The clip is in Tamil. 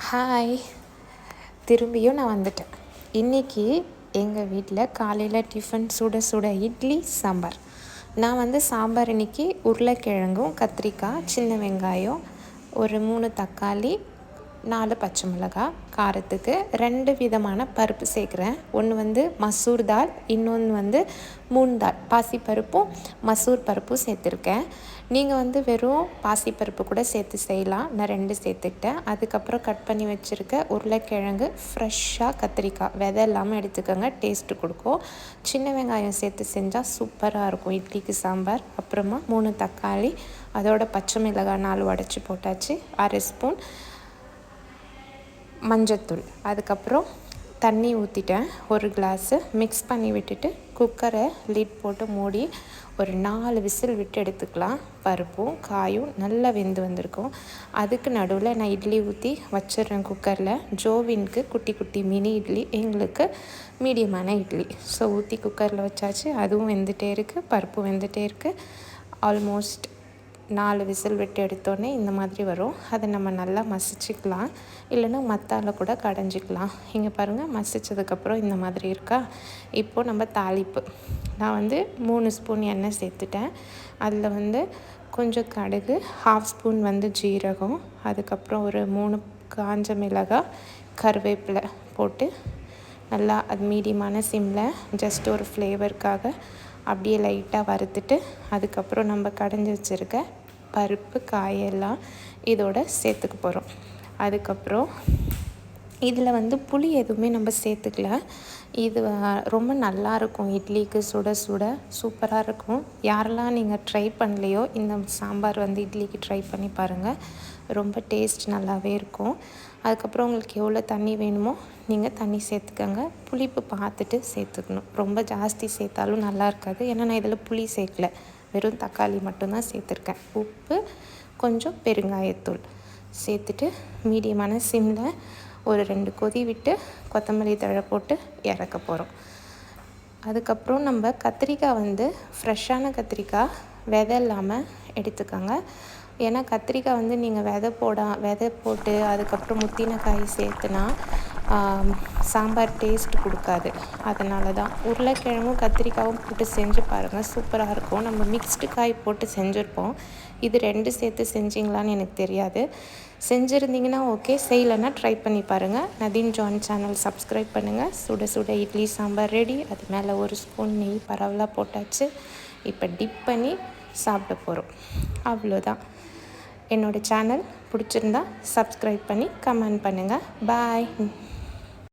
ஹாய், திரும்பியும் நான் வந்துட்டேன். இன்றைக்கி எங்கள் வீட்டில் காலையில் டிஃபன் சுட சுட இட்லி சாம்பார். நான் சாம்பார் இன்றைக்கி உருளைக்கிழங்கும் கத்திரிக்காய் சின்ன வெங்காயம் ஒரு 3 தக்காளி 4 பச்சை மிளகாய் காரத்துக்கு 2 விதமான பருப்பு சேர்க்குறேன். ஒன்று மசூர் தால், இன்னொன்று மூன் தால், பாசிப்பருப்பும் மசூர் பருப்பும் சேர்த்துருக்கேன். நீங்கள் வெறும் பாசிப்பருப்பு கூட சேர்த்து செய்யலாம். நான் 2 சேர்த்துக்கிட்டேன். அதுக்கப்புறம் கட் பண்ணி வச்சுருக்க உருளைக்கிழங்கு, ஃப்ரெஷ்ஷாக கத்திரிக்காய் விதை இல்லாமல் எடுத்துக்கோங்க, டேஸ்ட்டு கொடுக்கும். சின்ன வெங்காயம் சேர்த்து செஞ்சால் சூப்பராக இருக்கும் இட்லிக்கு சாம்பார். அப்புறமா 3 தக்காளி, அதோட பச்சை மிளகாய் 4 உடச்சி போட்டாச்சு, 1/2 ஸ்பூன் மஞ்சத்தூள், அதுக்கப்புறம் தண்ணி ஊற்றிட்டேன் 1 கிளாஸு. மிக்ஸ் பண்ணி விட்டுட்டு குக்கரை லிட் போட்டு மூடி ஒரு 4 விசில் விட்டு எடுத்துக்கலாம். பருப்பும் காயும் நல்லா வெந்து வந்திருக்கும். அதுக்கு நடுவில் நான் இட்லி ஊற்றி வச்சிடுறேன் குக்கரில். ஜோவின்க்கு குட்டி குட்டி மினி இட்லி, எங்களுக்கு மீடியமான இட்லி. ஸோ ஊற்றி குக்கரில் வச்சாச்சு. அதுவும் வெந்துகிட்டே இருக்குது, பருப்பும் வெந்துகிட்டே இருக்குது. ஆல்மோஸ்ட் 4 விசில் விட்டு எடுத்தோடனே இந்த மாதிரி வரும். அதை நம்ம நல்லா மசிச்சுக்கலாம், இல்லைன்னா மத்தால கூட கடைஞ்சிக்கலாம். இங்கே பாருங்கள், மசித்ததுக்கப்புறம் இந்த மாதிரி இருக்கா. இப்போது நம்ம தாளிப்பு. நான் 3 ஸ்பூன் எண்ணெய் சேர்த்துட்டேன். அதில் கொஞ்சம் கடுகு, 1/2 ஸ்பூன் ஜீரகம், அதுக்கப்புறம் ஒரு 3 காஞ்ச மிளகாய், கருவேப்பிலை போட்டு நல்லா அது மீடியமான சிம்மில் ஜஸ்ட் ஒரு ஃப்ளேவருக்காக அப்படியே லைட்டாக வறுத்துட்டு, அதுக்கப்புறம் நம்ம கடைஞ்சி வச்சுருக்க பருப்பு காயெல்லாம் இதோட சேர்த்துக்க போகிறோம். அதுக்கப்புறம் இதில் புளி எதுவுமே நம்ம சேர்த்துக்கல. இது ரொம்ப நல்லாயிருக்கும் இட்லிக்கு சுட சுட சூப்பராக இருக்கும். யாரெல்லாம் நீங்கள் ட்ரை பண்ணலையோ இந்த சாம்பார் இட்லிக்கு ட்ரை பண்ணி பாருங்கள். ரொம்ப டேஸ்ட் நல்லாவே இருக்கும். அதுக்கப்புறம் உங்களுக்கு எவ்வளோ தண்ணி வேணுமோ நீங்கள் தண்ணி சேர்த்துக்கோங்க. புளிப்பு பார்த்துட்டு சேர்த்துக்கணும். ரொம்ப ஜாஸ்தி சேர்த்தாலும் நல்லா இருக்காது. ஏன்னா நான் இதில் புளி சேர்க்கல, வெறும் தக்காளி மட்டும்தான் சேர்த்துருக்கேன். உப்பு, கொஞ்சம் பெருங்காயத்தூள் சேர்த்துட்டு மீடியமான சிம்மில் ஒரு 2 கொதி விட்டு கொத்தமல்லி தழை போட்டு இறக்க போகிறோம். அதுக்கப்புறம் நம்ம கத்திரிக்காய் ஃப்ரெஷ்ஷான கத்திரிக்காய் விதை இல்லாமல் எடுத்துக்கோங்க. ஏன்னா கத்திரிக்காய் நீங்கள் விதை போட்டு அதுக்கப்புறம் முத்தின காய் சேர்த்துனா சாம்பார் டேஸ்ட் கொடுக்காது. அதனால தான் உருளைக்கிழங்கும் கத்திரிக்காயும் போட்டு செஞ்சு பாருங்கள், சூப்பராக இருக்கும். நம்ம மிக்ஸ்டு காய் போட்டு செஞ்சுருப்போம். இது 2 சேர்த்து செஞ்சிங்களான்னு எனக்கு தெரியாது. செஞ்சுருந்தீங்கன்னா ஓகே, செய்யலைன்னா ட்ரை பண்ணி பாருங்கள். நதீன் ஜான் சேனல் சப்ஸ்கிரைப் பண்ணுங்கள். சுட சுட இட்லி சாம்பார் ரெடி. அது மேலே 1 ஸ்பூன் நெய் பரவலாக போட்டாச்சு. இப்போ டிப் பண்ணி சாப்பிட போகிறோம். அவ்வளோதான். என்னோடய சேனல் பிடிச்சிருந்தா சப்ஸ்கிரைப் பண்ணி கமெண்ட் பண்ணுங்கள். பாய்.